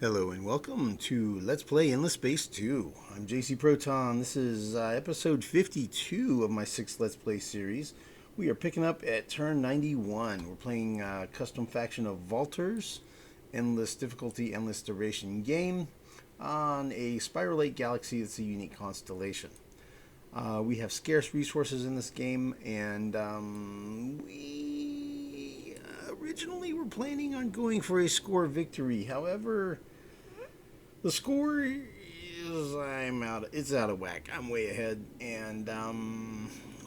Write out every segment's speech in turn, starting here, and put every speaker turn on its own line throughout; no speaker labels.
Hello and welcome to Let's Play Endless Space 2. I'm JC Proton. This is episode 52 of my 6th Let's Play series. We are picking up at turn 91. We're playing custom faction of Vaulters, endless difficulty, endless duration game on a Spiralate galaxy that's a unique constellation. We have scarce resources in this game, and we originally were planning on going for a score victory. However, the score is it's out of whack. I'm way ahead, and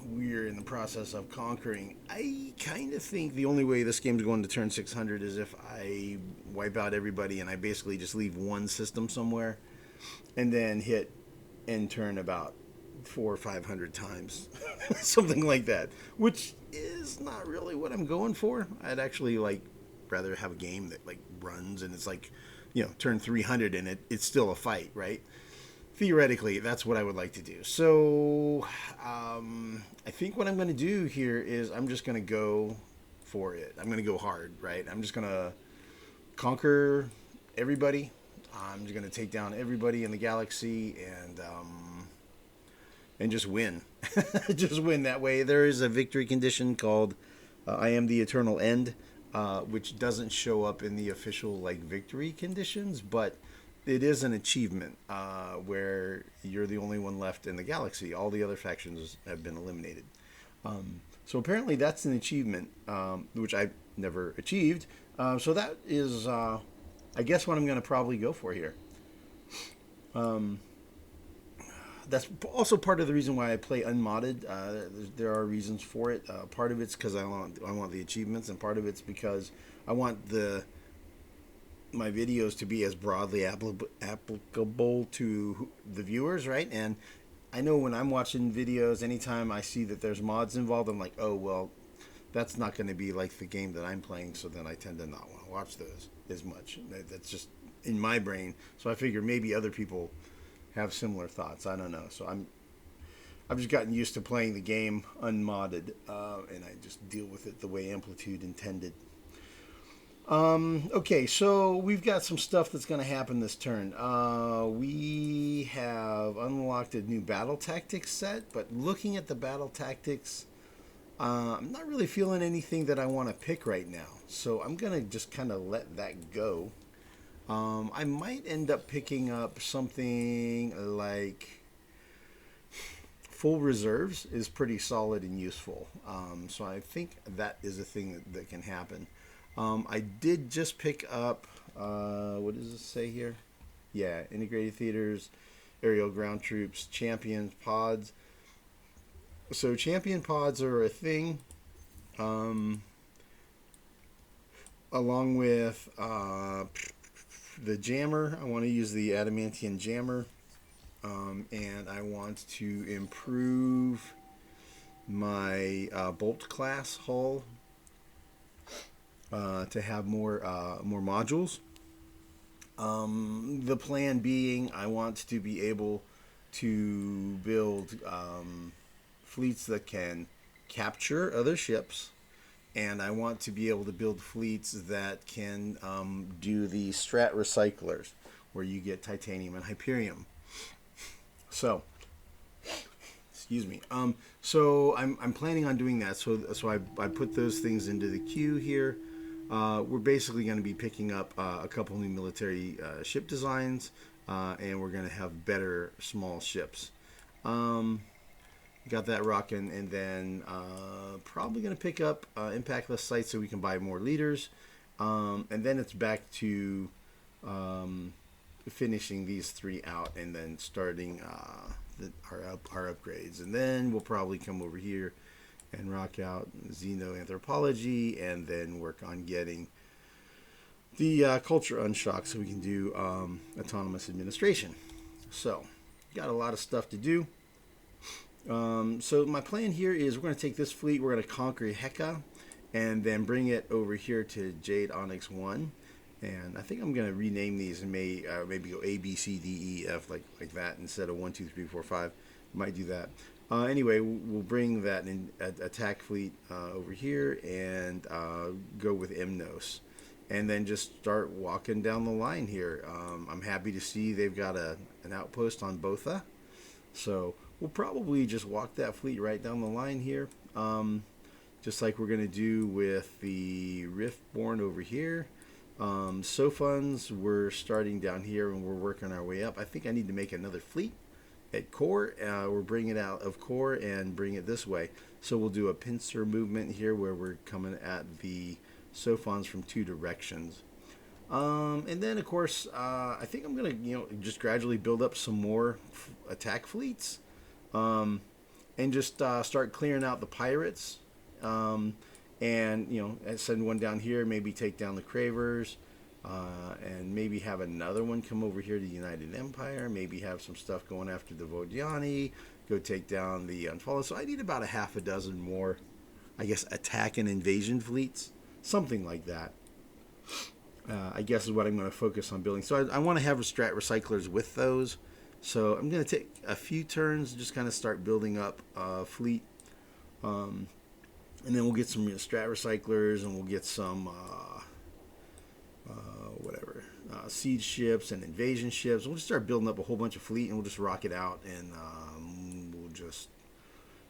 we're in the process of conquering. I kind of think the only way this game's going to turn 600 is if I wipe out everybody and I basically just leave one system somewhere, and then hit end turn about 400 or 500 times, something like that. Which is not really what I'm going for. I'd actually rather have a game that runs and it's turn 300 and it's still a fight, right? Theoretically, that's what I would like to do. So, I think what I'm going to do here is I'm just going to go for it. I'm going to go hard, right? I'm just going to conquer everybody. I'm just going to take down everybody in the galaxy and just win. Just win that way. There is a victory condition called I am the eternal end, which doesn't show up in the official victory conditions, but it is an achievement where you're the only one left in the galaxy. All the other factions have been eliminated. So apparently that's an achievement, which I've never achieved. So that is, I guess, what I'm going to probably go for here. That's also part of the reason why I play unmodded. There are reasons for it. Part of it's because I want the achievements, and part of it's because I want my videos to be as broadly applicable to the viewers, right? And I know when I'm watching videos, anytime I see that there's mods involved, I'm like, oh well, that's not going to be like the game that I'm playing. So then I tend to not want to watch those as much. That's just in my brain. So I figure maybe other people have similar thoughts. I don't know. So I've just gotten used to playing the game unmodded, and I just deal with it the way Amplitude intended. Okay, so we've got some stuff that's going to happen this turn. We have unlocked a new battle tactics set, but looking at the battle tactics, I'm not really feeling anything that I want to pick right now. So I'm going to just kind of let that go. I might end up picking up something like full reserves is pretty solid and useful. So I think that is a thing that can happen. I did just pick up, what does it say here? Yeah, integrated theaters, aerial ground troops, champions, pods. So champion pods are a thing. Along with the jammer, I want to use the adamantium jammer, and I want to improve my bolt class hull to have more modules. The plan being, I want to be able to build fleets that can capture other ships, and I want to be able to build fleets that can do the strat recyclers, where you get titanium and hyperium. So, excuse me. So I'm planning on doing that. So I put those things into the queue here. We're basically going to be picking up a couple new military ship designs, and we're going to have better small ships. Got that rocking, and then probably going to pick up impactless sites so we can buy more leaders. And then it's back to finishing these three out and then starting our upgrades. And then we'll probably come over here and rock out xenoanthropology and then work on getting the culture unshocked so we can do autonomous administration. So, got a lot of stuff to do. So my plan here is we're going to take this fleet, we're going to conquer Heka, and then bring it over here to Jade Onyx 1. And I think I'm going to rename these and maybe go A, B, C, D, E, F, like that, instead of 1, 2, 3, 4, 5. Might do that. Anyway, we'll bring that attack fleet over here and go with Mnos. and then just start walking down the line here. I'm happy to see they've got an outpost on Botha, so we'll probably just walk that fleet right down the line here, just like we're going to do with the Riftborn over here. Sophons, we're starting down here and we're working our way up. I think I need to make another fleet at core. We're bringing it out of core and bring it this way. So we'll do a pincer movement here where we're coming at the Sophons from two directions. And then, of course, I think I'm going to, just gradually build up some more attack fleets, and just start clearing out the pirates, and, send one down here, maybe take down the Cravers, and maybe have another one come over here to the United Empire, maybe have some stuff going after the Vodiani, go take down the Unfollowed. So I need about a half a dozen more, I guess, attack and invasion fleets. Something like that, I guess, is what I'm going to focus on building. So I want to have strat recyclers with those. So I'm going to take a few turns, just kind of start building up a fleet. And then we'll get some strat recyclers, and we'll get some, siege ships and invasion ships. We'll just start building up a whole bunch of fleet, and we'll just rock it out, and we'll just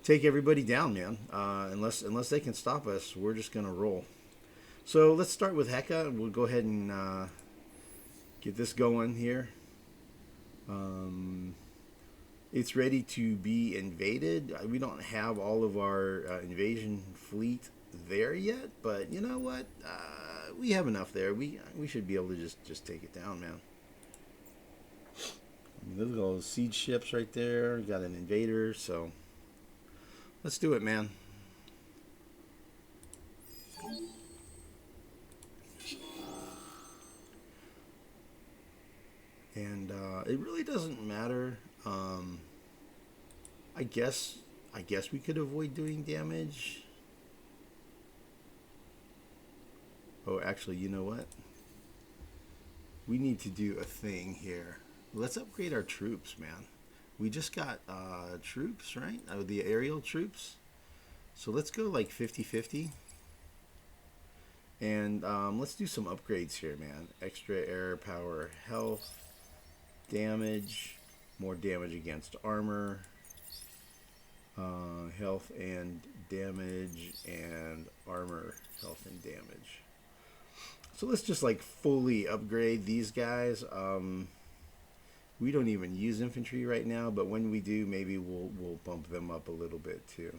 take everybody down, man. Unless they can stop us, we're just going to roll. So let's start with Heka. We'll go ahead and get this going here. It's ready to be invaded. We don't have all of our invasion fleet there yet, but you know what? We have enough there. We should be able to just take it down, man. Look at all those siege ships right there. We got an invader, so let's do it, man. And it really doesn't matter. I guess we could avoid doing damage. Oh, actually, you know what? We need to do a thing here. Let's upgrade our troops, man. We just got troops, right? The aerial troops. So let's go like 50-50. And let's do some upgrades here, man. Extra air power, health, damage, more damage against armor, health and damage, and armor, health and damage. So let's just like fully upgrade these guys. We don't even use infantry right now, but when we do, maybe we'll bump them up a little bit too.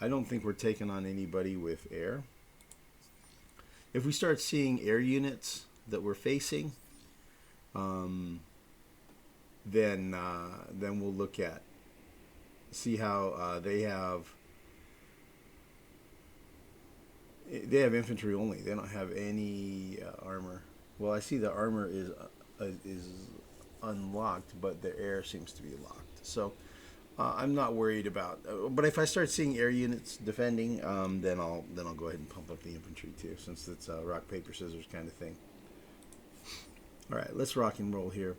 I don't think we're taking on anybody with air. If we start seeing air units that we're facing, then we'll look at, see how they have infantry only. They don't have any armor. Well, I see the armor is unlocked, but the air seems to be locked. So I'm not worried about. But if I start seeing air units defending, then I'll go ahead and pump up the infantry too, since it's a rock paper scissors kind of thing. All right, let's rock and roll here.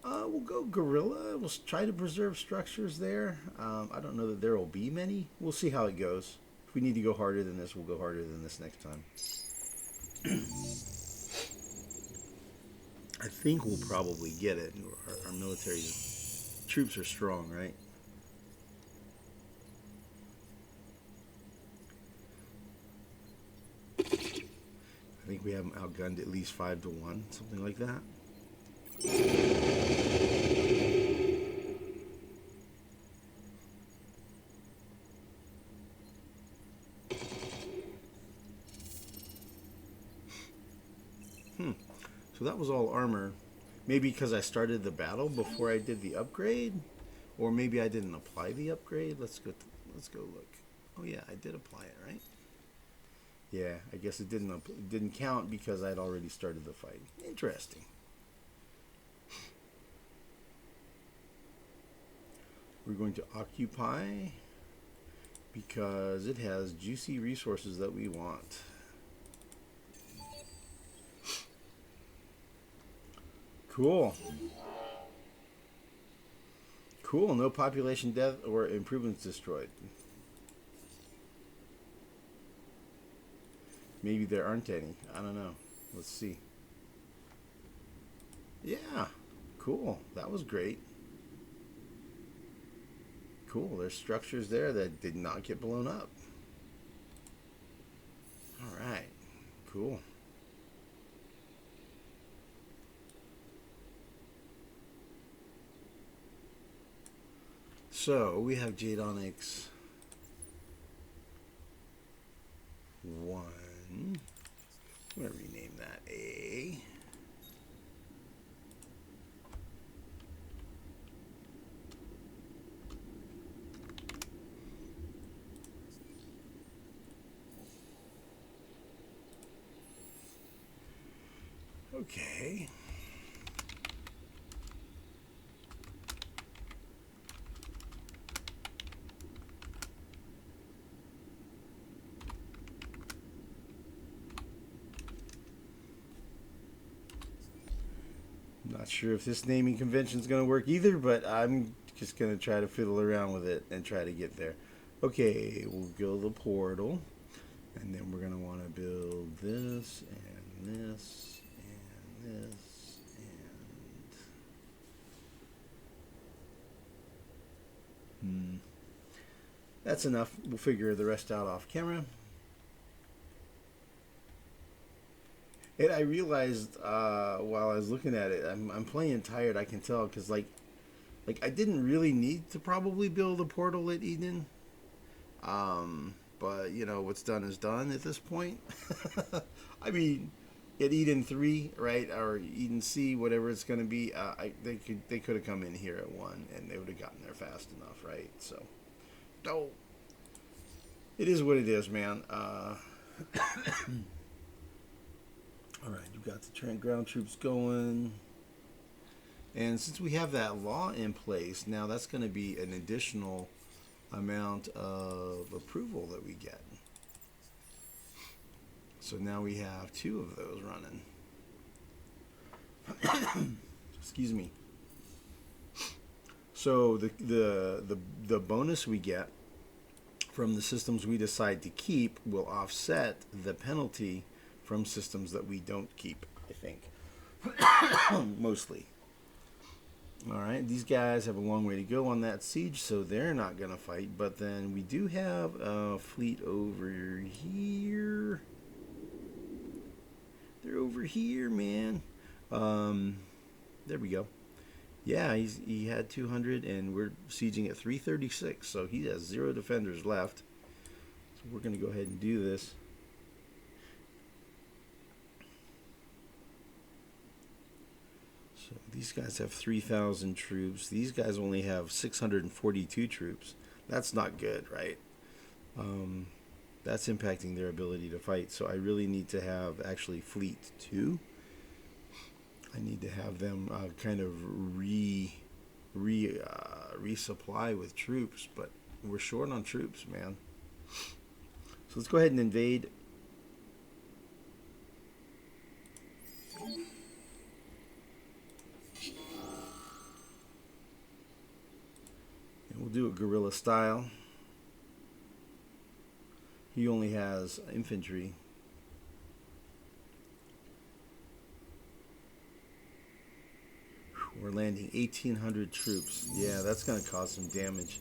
We'll go guerrilla. We'll try to preserve structures there. I don't know that there will be many. We'll see how it goes. If we need to go harder than this, we'll go harder than this next time. I think we'll probably get it. Our military troops are strong, right? I think we have them outgunned at least 5-1, something like that. So that was all armor. Maybe because I started the battle before I did the upgrade, or maybe I didn't apply the upgrade. Let's go look. Oh yeah, I did apply it, right? Yeah, I guess it didn't count because I'd already started the fight. Interesting. We're going to occupy because it has juicy resources that we want. Cool. Cool, no population death or improvements destroyed. Maybe there aren't any. I don't know. Let's see. Yeah. Cool. That was great. Cool. There's structures there that did not get blown up. All right. Cool. So we have Jade Onyx 1. I'm going to rename that A. Okay. Not sure if this naming convention is going to work either, but I'm just going to try to fiddle around with it and try to get there. Okay, we'll build a portal, and then we're going to want to build this and this and this and that's enough. We'll figure the rest out off camera. And I realized while I was looking at it, I'm playing tired. I can tell because like I didn't really need to probably build a portal at Eden, but you know what's done is done at this point. I mean, at Eden 3, right, or Eden C, whatever it's going to be, they could have come in here at 1 and they would have gotten there fast enough, right? So, it is what it is, man. All right, we've got the ground troops going. And since we have that law in place, now that's going to be an additional amount of approval that we get. So now we have 2 of those running. Excuse me. So the bonus we get from the systems we decide to keep will offset the penalty from systems that we don't keep, I think. Mostly. Alright, these guys have a long way to go on that siege, so they're not going to fight. But then we do have a fleet over here. They're over here, man. There we go. Yeah, he had 200, and we're sieging at 336, so he has 0 defenders left. So we're going to go ahead and do this. So these guys have 3,000 troops. These guys only have 642 troops. That's not good, right? That's impacting their ability to fight. So I really need to have actually fleet 2. I need to have them kind of resupply with troops, but we're short on troops, man. So let's go ahead and invade. We'll do it guerrilla style. He only has infantry. We're landing 1,800 troops. Yeah, that's going to cause some damage.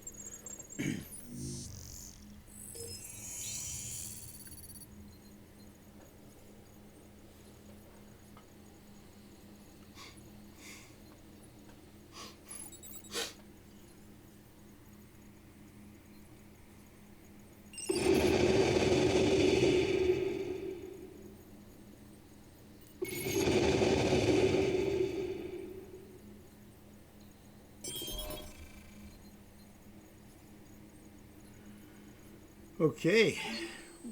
Okay,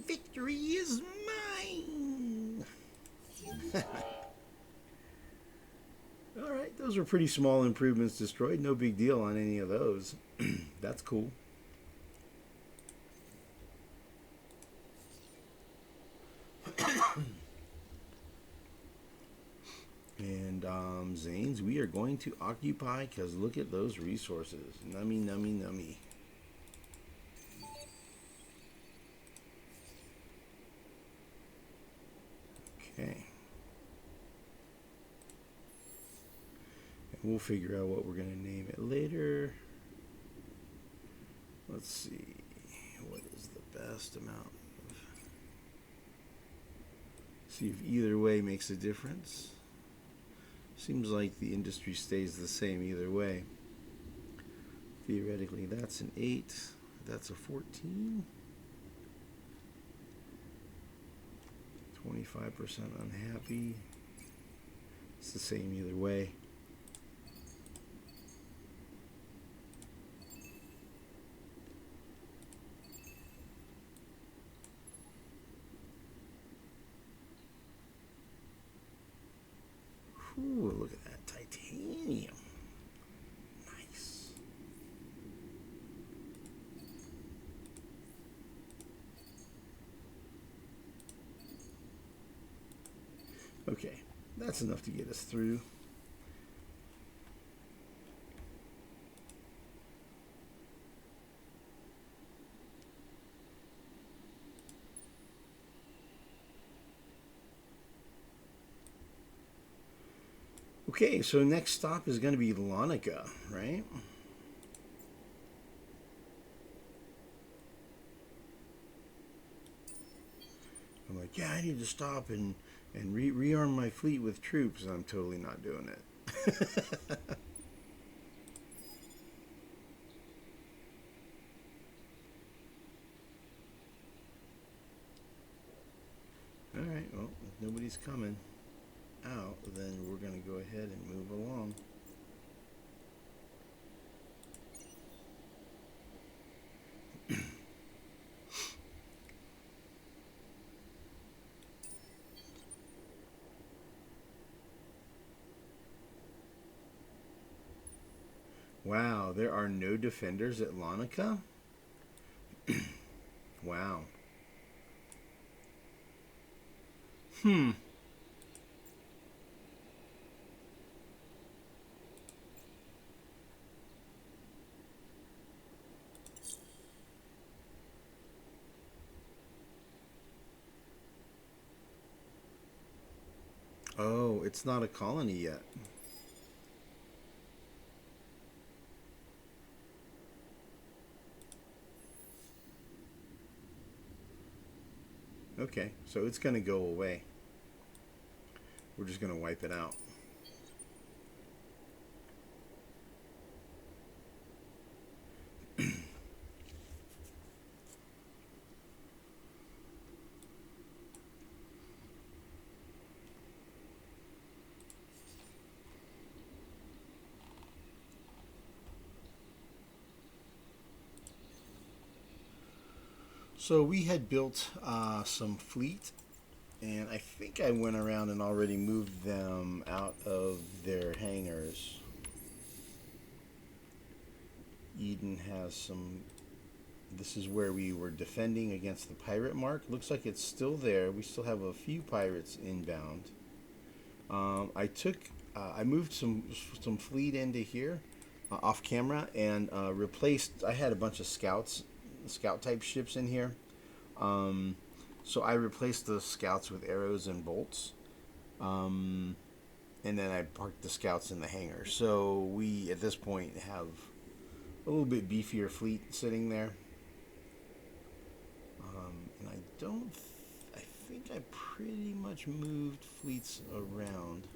victory is mine. All right, those were pretty small improvements destroyed. No big deal on any of those. That's cool. And Zaines, we are going to occupy because look at those resources. Nummy, nummy, nummy. We'll figure out what we're going to name it later. Let's see. What is the best amount of... See if either way makes a difference. Seems like the industry stays the same either way. Theoretically, that's an 8. That's a 14. 25% unhappy. It's the same either way. Ooh, look at that titanium. Nice. Okay, that's enough to get us through. Okay, so next stop is going to be Launica, right? I'm like, yeah, I need to stop and rearm my fleet with troops. I'm totally not doing it. Alright, well, if nobody's coming out, then we're going to go ahead and move along. Wow, there are no defenders at Launica? Wow. Oh, it's not a colony yet. Okay, so it's going to go away. We're just going to wipe it out. So we had built some fleet, and I think I went around and already moved them out of their hangars. Eden has some... This is where we were defending against the pirate mark. Looks like it's still there. We still have a few pirates inbound. I moved some fleet into here off camera and replaced... I had a bunch of scout type ships in here, so I replaced the scouts with arrows and bolts, and then I parked the scouts in the hangar. So we at this point have a little bit beefier fleet sitting there, and I think I pretty much moved fleets around.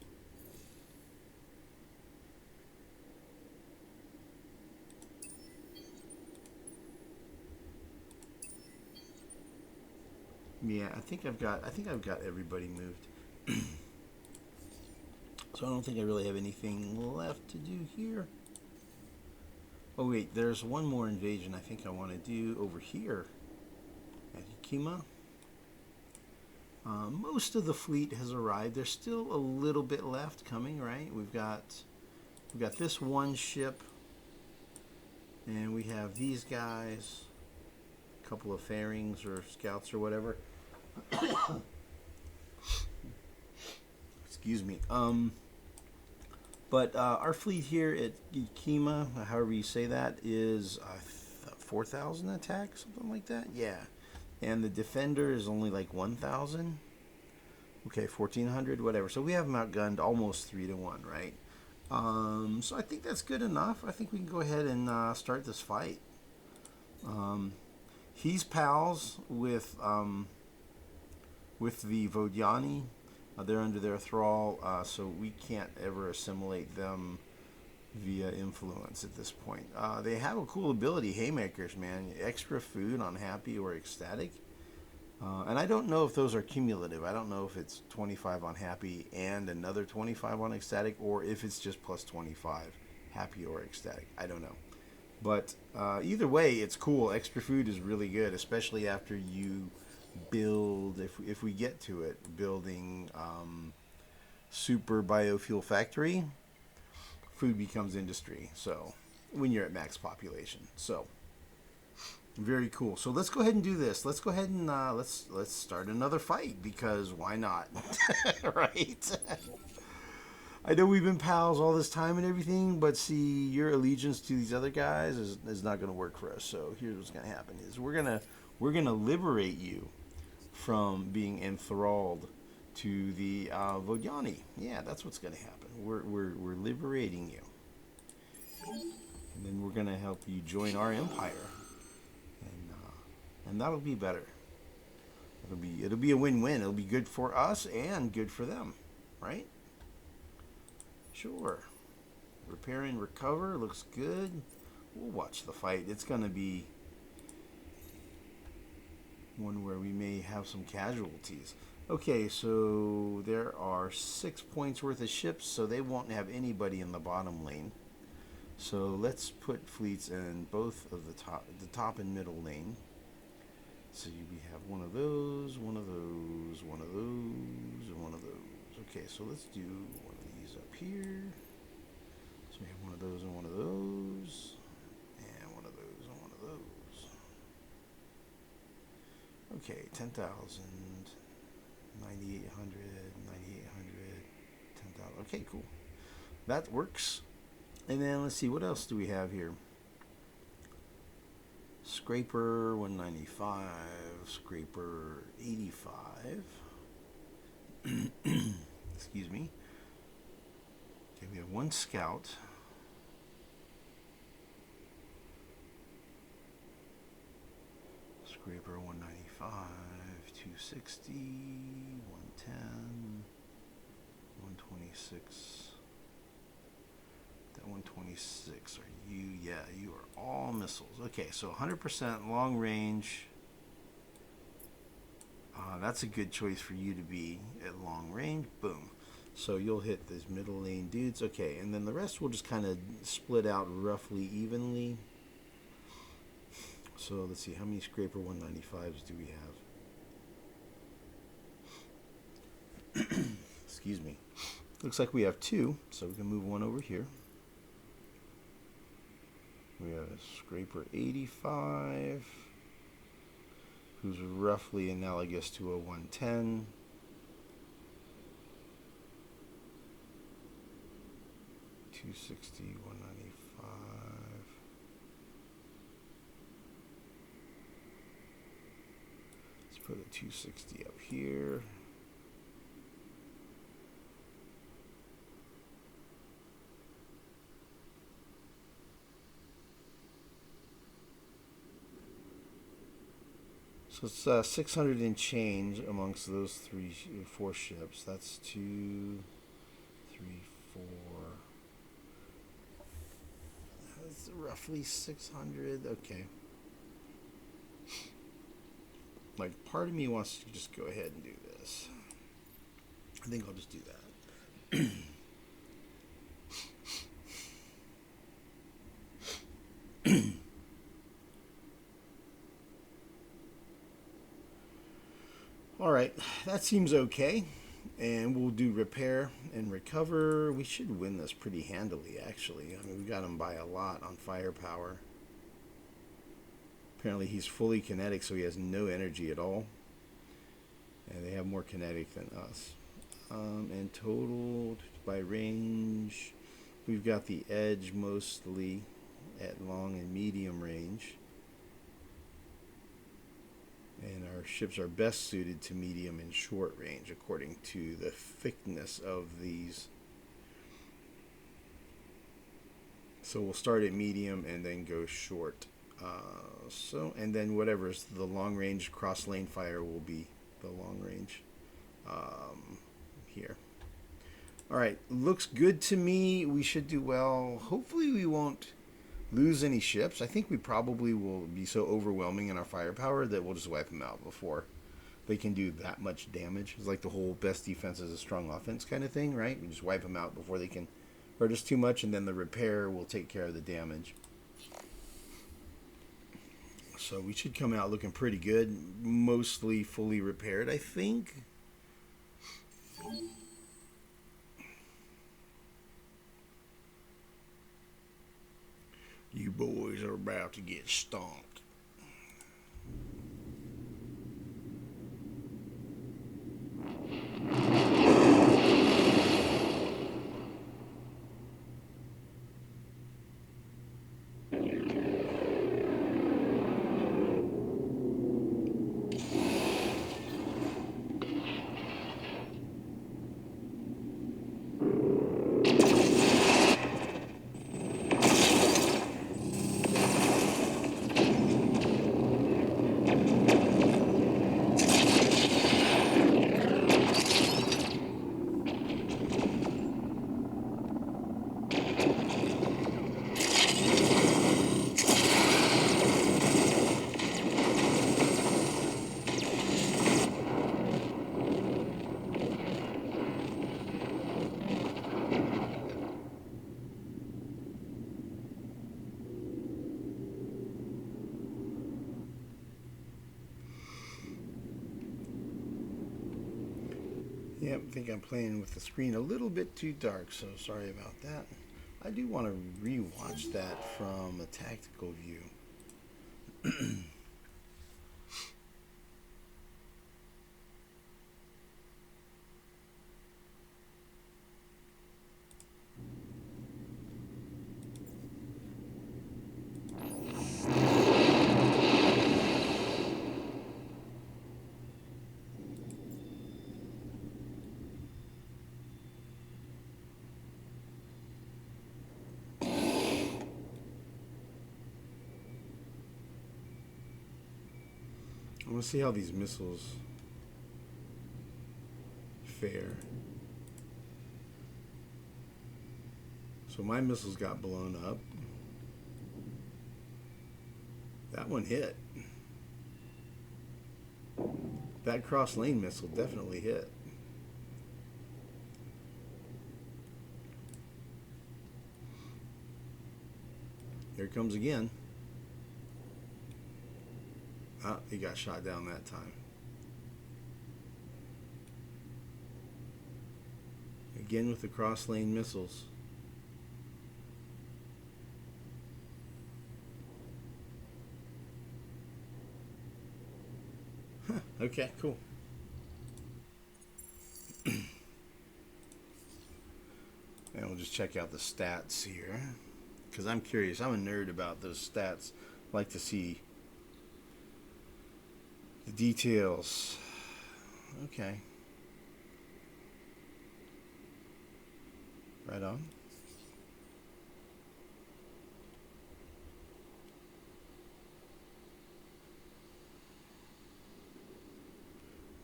Yeah, I think I've got everybody moved. So I don't think I really have anything left to do here. Oh wait, there's one more invasion I think I want to do over here at Ykima. Most of the fleet has arrived. There's still a little bit left coming, right? We've got this one ship, and we have these guys, a couple of fairings or scouts or whatever. Excuse me. But our fleet here at Ykima, however you say that, is 4,000 attack, something like that. Yeah, and the defender is only like 1,000. Okay, 1,400, whatever. So we have them outgunned almost 3 to 1, right? So I think that's good enough. I think we can go ahead and start this fight. He's pals with the Vodiani. They're under their thrall, so we can't ever assimilate them via influence at this point. They have a cool ability, Haymakers, man. Extra food on happy or ecstatic. And I don't know if those are cumulative. I don't know if it's 25 on happy and another 25 on ecstatic, or if it's just plus 25, happy or ecstatic. I don't know. But either way, it's cool. Extra food is really good, especially after you build, if we get to it, building super biofuel factory, food becomes industry. So when you're at max population. So very cool. So let's go ahead and do this. Let's go ahead and let's start another fight, because why not? Right? I know we've been pals all this time and everything, but see, your allegiance to these other guys is not going to work for us. So here's what's going to happen: is we're gonna liberate you from being enthralled to the Vodiani. Yeah, that's what's going to happen. We're liberating you, and then we're going to help you join our empire, and that'll be better. It'll be a win-win. It'll be good for us and good for them, right? Sure. Repair and recover looks good. We'll watch the fight. It's going to be one where we may have some casualties. Okay, so there are 6 points worth of ships, so they won't have anybody in the bottom lane. So let's put fleets in both of the top and middle lane. So we have one of those, one of those, one of those, and one of those. Okay, so let's do one of these up here. So we have one of those and one of those, and one of those and one of those. Okay, 10,000, 9,800, 9,800, 10,000. Okay, cool. That works. And then let's see, what else do we have here? Scraper 195, Scraper 85. Excuse me. Okay, we have one scout. Scraper 195, 260, 110, 126. That 126, are you? Yeah, you are all missiles. Okay, so 100% long range. That's a good choice for you to be at long range. Boom. So you'll hit these middle lane dudes. Okay, and then the rest will just kind of split out roughly evenly. So let's see, how many Scraper 195s do we have? Excuse me. Looks like we have 2, so we can move one over here. We have a Scraper 85, who's roughly analogous to a 110. $260, 195. Let's put a 260 up here. So it's 600 and change amongst those 4 ships. That's 2, 3, 4. That's roughly 600. Okay. Like, part of me wants to just go ahead and do this. I think I'll just do that. Alright, that seems okay. And we'll do repair and recover. We should win this pretty handily, actually. I mean, we got him by a lot on firepower. Apparently he's fully kinetic, so he has no energy at all. And they have more kinetic than us. And total by range, we've got the edge mostly at long and medium range. And our ships are best suited to medium and short range according to the thickness of these So we'll start at medium and then go short. And then whatever's the long range cross lane fire will be the long range here. All right, looks good to me. We should do well. Hopefully we won't lose any ships. I think we probably will be so overwhelming in our firepower that we'll just wipe them out before they can do that much damage. It's like the whole best defense is a strong offense kind of thing, right? We just wipe them out before they can hurt us too much, and then the repair will take care of the damage. So we should come out looking pretty good, mostly fully repaired, I think. You boys are about to get stomped. Yep, I think I'm playing with the screen a little bit too dark, so sorry about that. I do want to re-watch that from a tactical view. I want to see how these missiles fare. So my missiles got blown up. That one hit. That cross lane missile definitely hit. Here it comes again. Ah, he got shot down that time. Again with the cross lane missiles. Huh, okay, cool. And we'll just check out the stats here, because I'm curious. I'm a nerd about those stats. I like to see the details. Okay. Right on.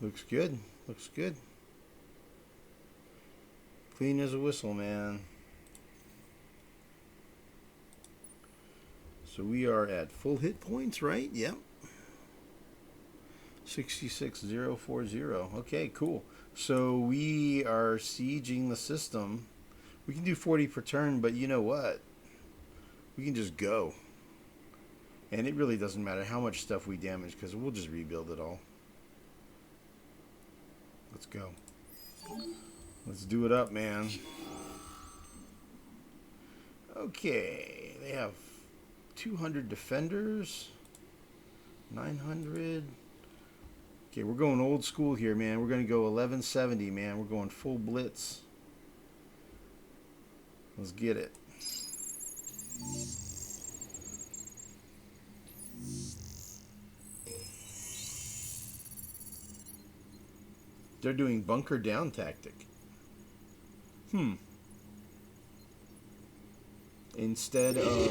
Looks good. Looks good. Clean as a whistle, man. So we are at full hit points, right? Yep. 66040. Okay, cool. So we are sieging the system. We can do 40 per turn, but you know what? We can just go. And it really doesn't matter how much stuff we damage, because we'll just rebuild it all. Let's go. Let's do it up, man. Okay, they have 200 defenders, 900. Okay, we're going old school here, man. We're going to go 1170, man. We're going full blitz. Let's get it. They're doing bunker down tactic. instead of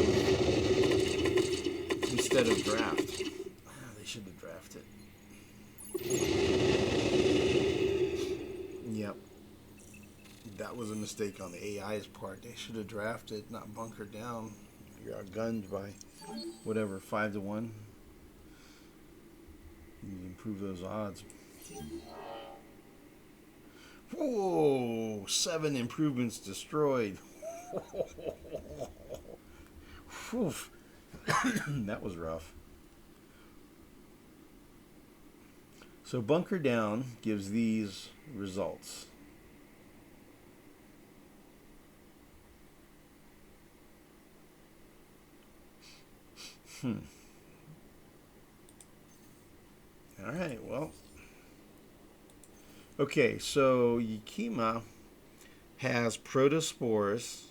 draft. They should have drafted. Yep. That was a mistake on the AI's part. They should have drafted, not bunkered down. You're outgunned by whatever, 5-1. You need to improve those odds. Whoa! 7 improvements destroyed. That was rough. So bunker down gives these results. All right, well. Okay, so Ykima has protospores,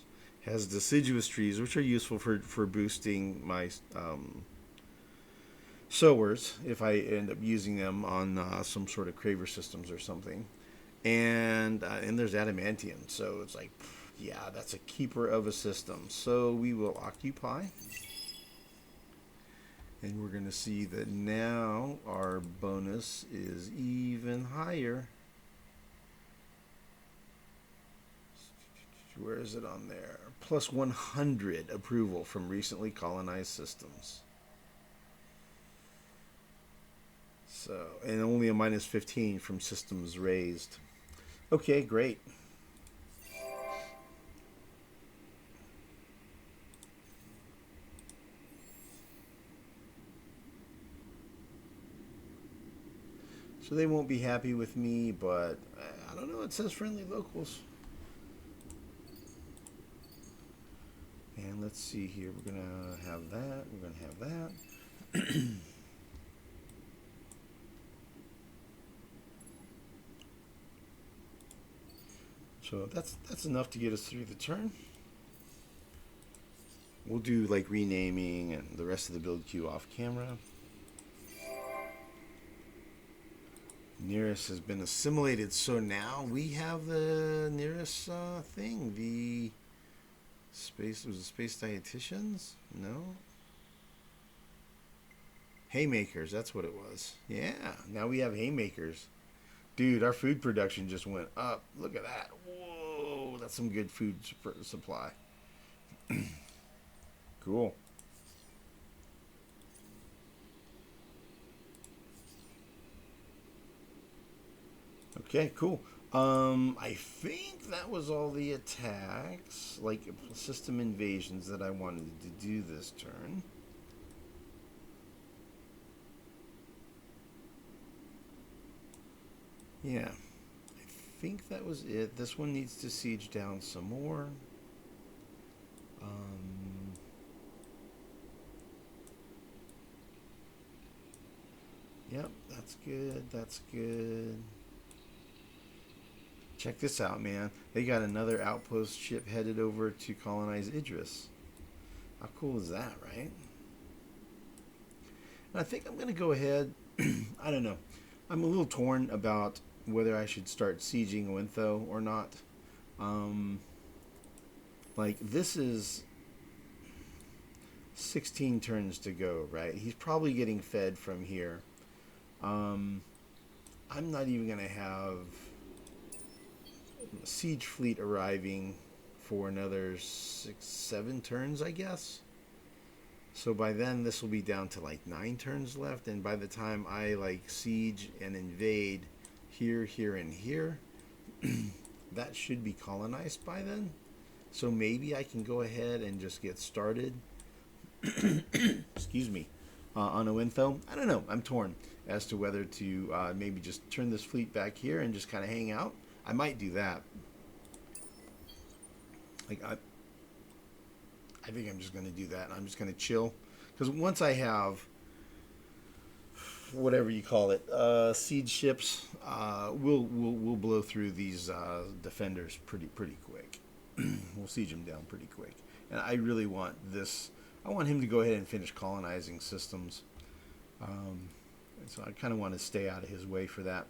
has deciduous trees, which are useful for boosting my sowers if I end up using them on some sort of craver systems or something. And there's adamantium, so it's like, yeah, that's a keeper of a system. So we will occupy. And we're going to see that now our bonus is even higher. Where is it on there? Plus 100 approval from recently colonized systems. So, and only a minus 15 from systems raised. Okay, great. So they won't be happy with me, but I don't know. It says friendly locals. And let's see here. We're going to have that. We're going to have that. So that's enough to get us through the turn. We'll do like renaming and the rest of the build queue off camera. Niris has been assimilated, so now we have the Niris thing. The space, was it space dietitians? No. Haymakers, that's what it was. Yeah, now we have haymakers. Dude, our food production just went up. Look at that. Whoa, that's some good food supply. Cool. Okay, cool. I think that was all the attacks, like system invasions that I wanted to do this turn. Yeah, I think that was it. This one needs to siege down some more. Yep, that's good. That's good. Check this out, man. They got another outpost ship headed over to colonize Idris. How cool is that, right? And I think I'm going to go ahead. I don't know. I'm a little torn about whether I should start sieging Wintho or not. Like, this is 16 turns to go, right? He's probably getting fed from here. I'm not even going to have siege fleet arriving for another 6-7 turns, I guess. So by then this will be down to like 9 turns left, and by the time I like siege and invade here, here, and here, that should be colonized by then. So maybe I can go ahead and just get started. Excuse me. On Owintho. I don't know. I'm torn as to whether to maybe just turn this fleet back here and just kind of hang out. I might do that. Like I think I'm just going to do that. I'm just going to chill, because once I have whatever you call it, siege ships, we'll blow through these defenders pretty quick. We'll siege them down pretty quick. And I really want this. I want him to go ahead and finish colonizing systems. So I kind of want to stay out of his way for that.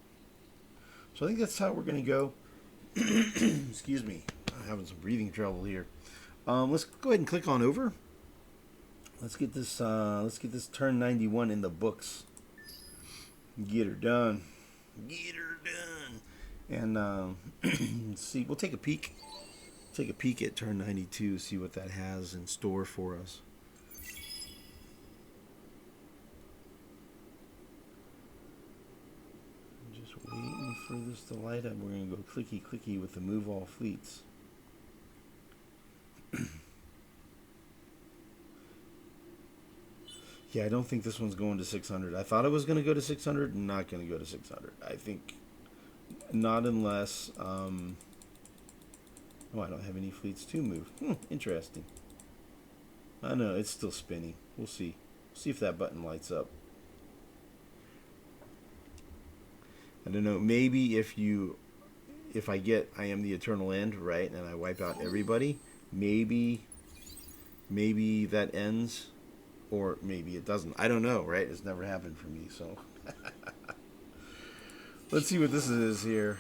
So I think that's how we're going to go. Excuse me. I'm having some breathing trouble here. Let's go ahead and click on over. Let's get this. Let's get this turn 91 in the books. Get her done. Get her done. And see, we'll take a peek. Take a peek at turn 92. See what that has in store for us. Just waiting for this to light up. We're gonna go clicky clicky with the move all fleets. Yeah, I don't think this one's going to 600. I thought it was going to go to 600. Not going to go to 600. I think not unless... oh, I don't have any fleets to move. Interesting. I know, it's still spinning. We'll see. See if that button lights up. I don't know. Maybe if I get I am the eternal end, right, and I wipe out everybody, maybe that ends... Or maybe it doesn't. I don't know, right? It's never happened for me, so. Let's see what this is here.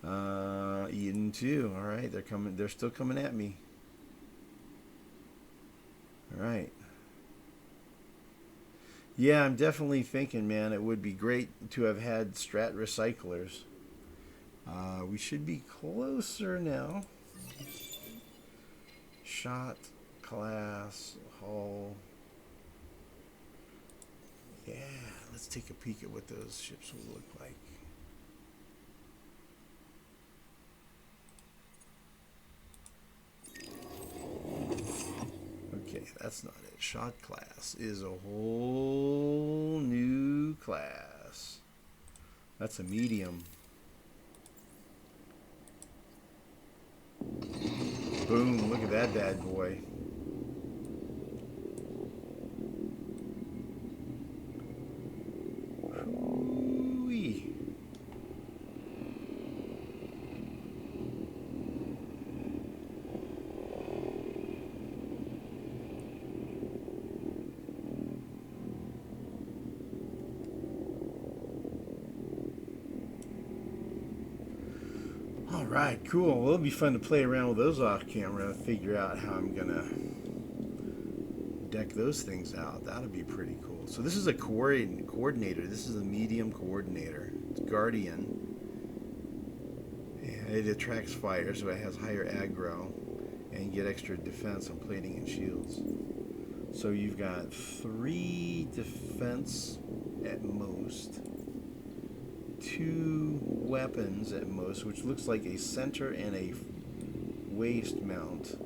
Eden 2. All right, they're coming. They're still coming at me. All right. Yeah, I'm definitely thinking, man, it would be great to have had strat recyclers. We should be closer now. Shot. Class, hull. Yeah, let's take a peek at what those ships will look like. Okay, that's not it. Shot class is a whole new class. That's a medium. Boom, look at that bad boy. Alright, cool. Well, it'll be fun to play around with those off camera, figure out how I'm gonna deck those things out. That'll be pretty cool. So this is a coordinator. This is a medium coordinator. It's Guardian. And it attracts fire, so it has higher aggro. And you get extra defense on plating and shields. So you've got 3 defense at most. 2 weapons at most, which looks like a center and a waist mount.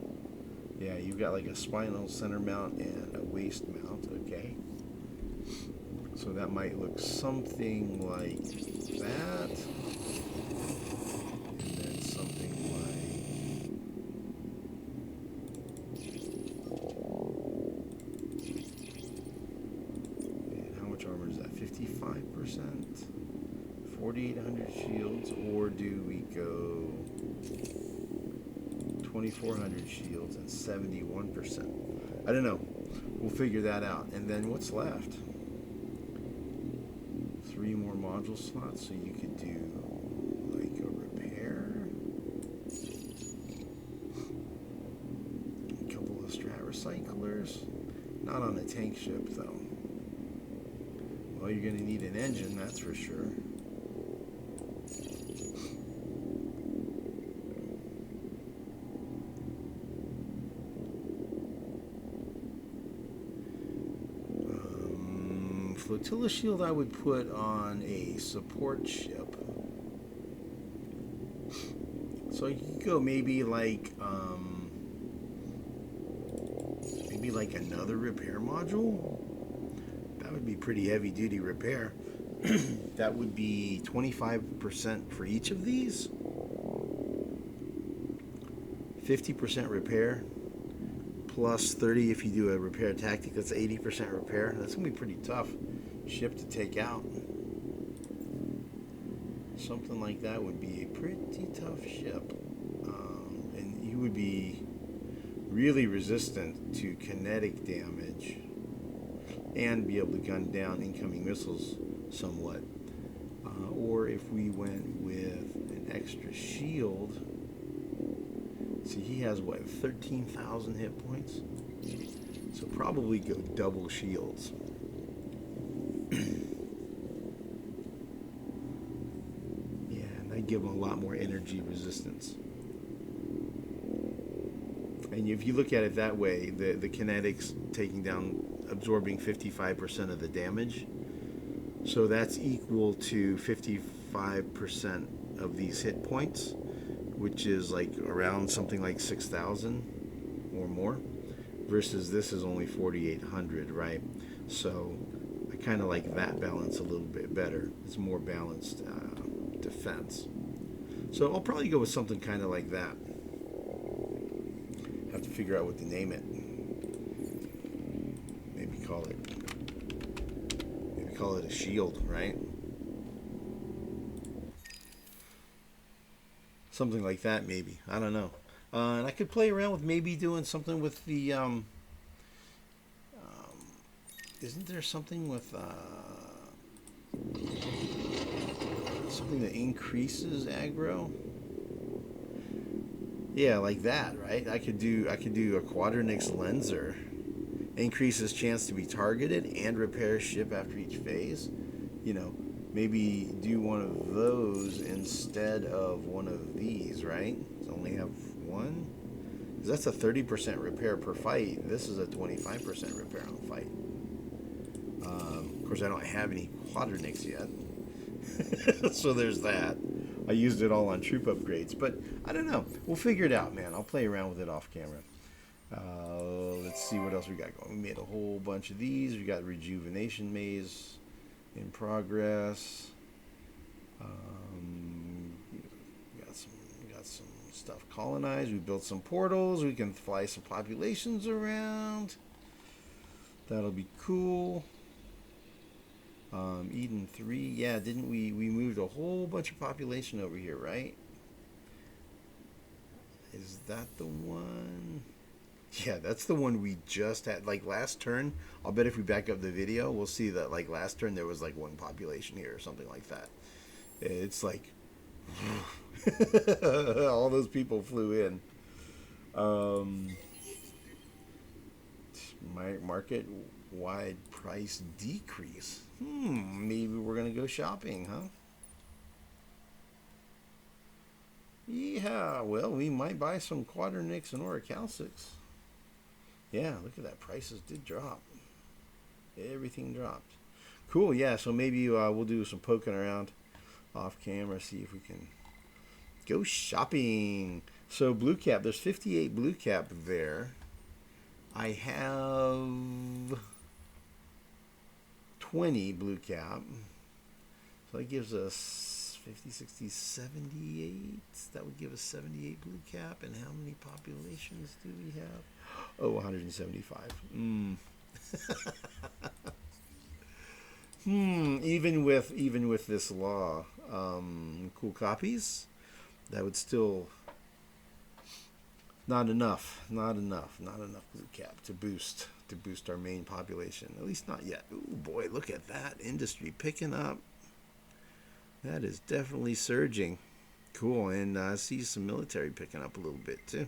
Yeah, you've got like a spinal center mount and a waist mount, okay. So that might look something like that. And then something like... And how much armor is that? 55%? 4,800 shields, or do we go 2,400 shields and 71%? I don't know. We'll figure that out. And then what's left? 3 more module slots, so you could do like a repair. A couple of strat recyclers. Not on a tank ship, though. Well, you're going to need an engine, that's for sure. Flotilla shield I would put on a support ship. So you could go maybe like another repair module. That would be pretty heavy duty repair. That would be 25% for each of these. 50% repair. Plus 30 if you do a repair tactic. That's 80% repair. That's going to be pretty tough ship to take out. Something like that would be a pretty tough ship. And you would be really resistant to kinetic damage and be able to gun down incoming missiles somewhat. Or if we went with an extra shield, See, he has what, 13,000 hit points? So probably go double shields. Yeah, and I give him a lot more energy resistance. And if you look at it that way, the kinetics taking down, absorbing 55% of the damage. So that's equal to 55% of these hit points, which is like around something like 6,000 or more, versus this is only 4,800, right? So I kind of like that balance a little bit better. It's more balanced defense. So I'll probably go with something kind of like that. Have to figure out what to name it. Maybe call it a shield, right? Something like that, maybe. I don't know. And I could play around with maybe doing something with the isn't there something with something that increases aggro? Yeah, like that, right? I could do a Quadernix Lenser. Increases chance to be targeted and repair ship after each phase. You know, maybe do one of those instead of one of these, right? So only have one. Because that's a 30% repair per fight. This is a 25% repair on fight. Of course, I don't have any Quadernix yet. So there's that. I used it all on troop upgrades, but I don't know. We'll figure it out, man. I'll play around with it off camera. Let's see what else we got going. We made a whole bunch of these. We got Rejuvenation Maze in progress. We got some stuff colonized. We built some portals. We can fly some populations around. That'll be cool. Eden 3, yeah, didn't we moved a whole bunch of population over here, right? Is that the one? Yeah, that's the one we just had. Like last turn, I'll bet if we back up the video, we'll see that like last turn there was like one population here or something like that. It's like all those people flew in. Market-wide price decrease. Maybe we're gonna go shopping, huh? Yeah, well, we might buy some Quadernix and Orichalcics. Yeah, look at that. Prices did drop. Everything dropped. Cool, yeah, so maybe we'll do some poking around off camera, see if we can go shopping. So blue cap, there's 58 blue cap there. I have 20 blue cap. So that gives us 50, 60, 78. That would give us 78 blue cap. And how many populations do we have? Oh, 175. Even with this law, cool copies, that would still not enough blue cap to boost our main population. At least not yet. Oh boy, look at that industry picking up. That is definitely surging. Cool, and I see some military picking up a little bit too.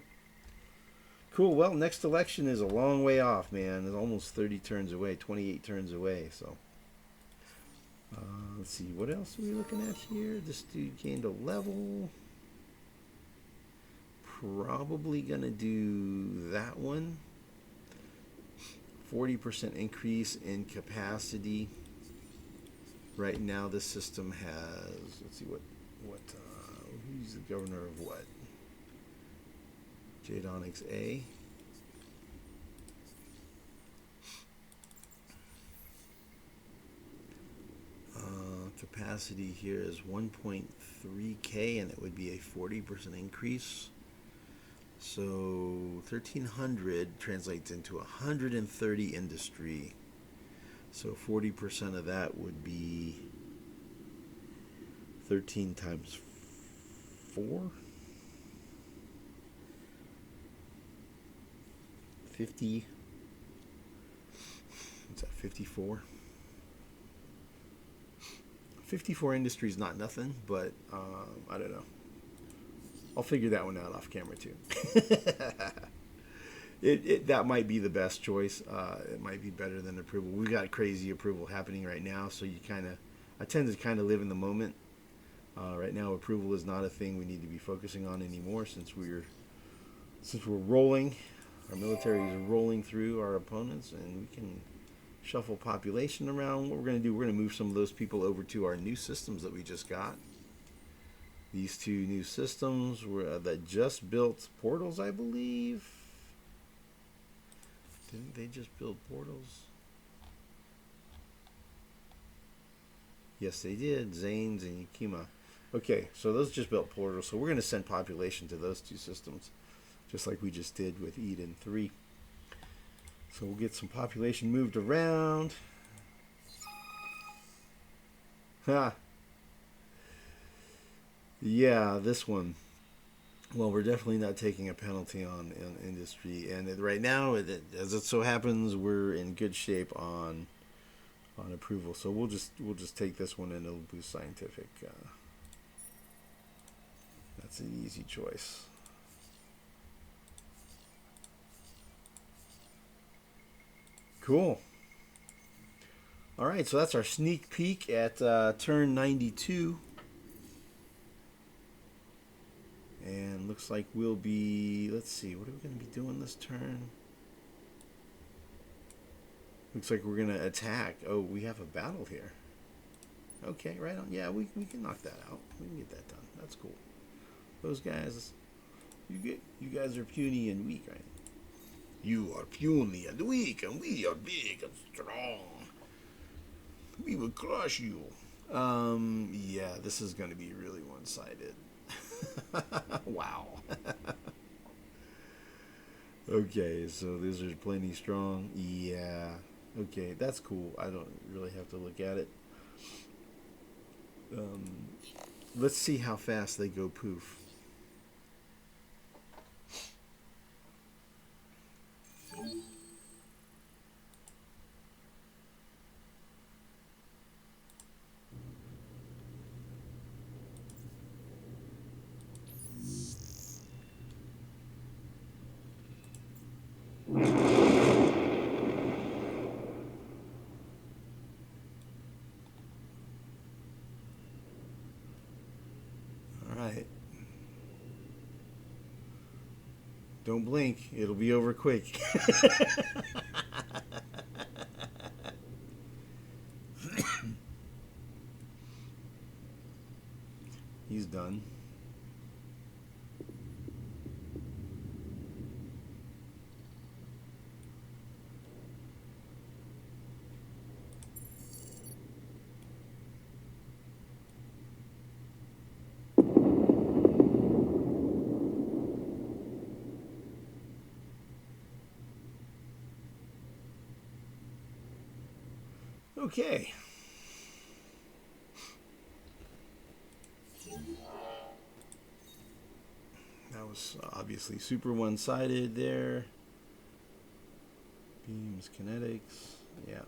Cool. Well, next election is a long way off, man. It's almost 30 turns away, 28 turns away. So, let's see. What else are we looking at here? This dude gained a level. Probably going to do that one. 40% increase in capacity. Right now, this system has, let's see, who's the governor of what? Jadonix A. Capacity here is 1.3K, and it would be a 40% increase. So 1,300 translates into 130 industry. So 40% of that would be 13 times 4. 50. What's that? 54. 54 industry is not nothing, but I don't know. I'll figure that one out off camera too. That might be the best choice. It might be better than approval. We've got crazy approval happening right now, so I tend to kind of live in the moment. Right now, approval is not a thing we need to be focusing on anymore since we're rolling. Our military is rolling through our opponents, and we can shuffle population around. What we're going to do, we're going to move some of those people over to our new systems that we just got. These two new systems that just built portals, I believe. Didn't they just build portals? Yes, they did. Zaines and Ykima. Okay, so those just built portals. So we're going to send population to those two systems, just like we just did with Eden 3. So we'll get some population moved around. Ha! Yeah, this one. Well, we're definitely not taking a penalty on industry, and right now, as it so happens, we're in good shape on approval. So we'll just take this one, and it'll boost scientific. That's an easy choice. Cool. All right, so that's our sneak peek at turn 92. And looks like we'll be, let's see, what are we going to be doing this turn? Looks like we're going to attack. Oh, we have a battle here. Okay, right on. Yeah, we can knock that out. We can get that done. That's cool. Those guys, you guys are puny and weak, right? You are puny and weak, and we are big and strong. We will crush you. Yeah, this is going to be really one-sided. Wow. Okay, so these are plenty strong. Yeah. Okay, that's cool. I don't really have to look at it. Let's see how fast they go poof. Alright. Don't blink. It'll be over quick. He's done. Okay. That was obviously super one-sided there. Beams, kinetics. Yeah.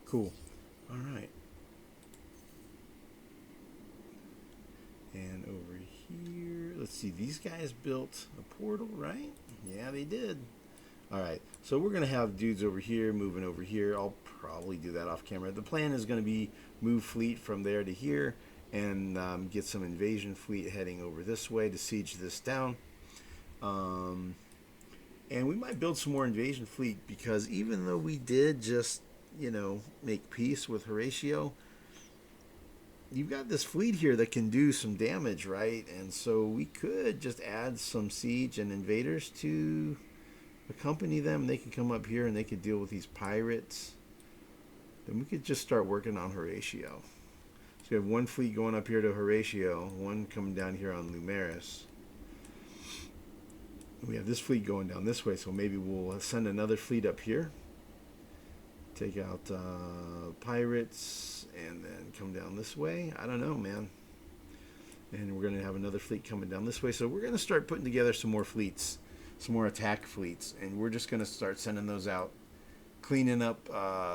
Cool. All right. And over here, let's see. These guys built a portal, right? Yeah, they did. All right. So we're going to have dudes over here moving over here. I'll probably do that off camera. The plan is going to be move fleet from there to here and get some invasion fleet heading over this way to siege this down. And we might build some more invasion fleet because even though we did just, make peace with Horatio, you've got this fleet here that can do some damage, right? And so we could just add some siege and invaders to accompany them. They can come up here and they could deal with these pirates. Then we could just start working on Horatio. So we have one fleet going up here to Horatio, one coming down here on Lumeris. We have this fleet going down this way, so maybe we'll send another fleet up here. Take out pirates and then come down this way. I don't know, man. And we're going to have another fleet coming down this way. So we're going to start putting together some more fleets, some more attack fleets. And we're just going to start sending those out, cleaning up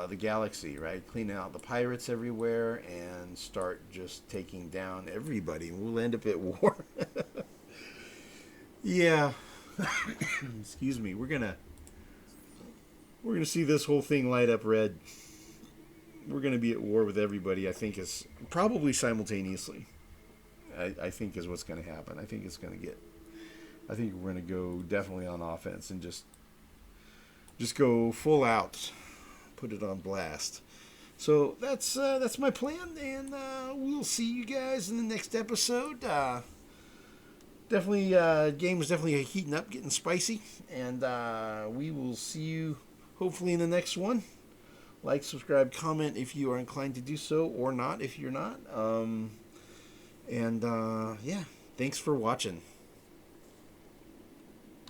the galaxy, right? Cleaning out the pirates everywhere and start just taking down everybody. We'll end up at war. Yeah. Excuse me. We're gonna see this whole thing light up red. We're gonna be at war with everybody. I think is probably simultaneously. I think is what's gonna happen. I think it's gonna get. I think we're gonna go definitely on offense and just go full out, put it on blast. So that's my plan, and we'll see you guys in the next episode. Definitely, game is definitely heating up, getting spicy, and we will see you hopefully in the next one. Like, subscribe, comment if you are inclined to do so, or not if you're not. And yeah, thanks for watching.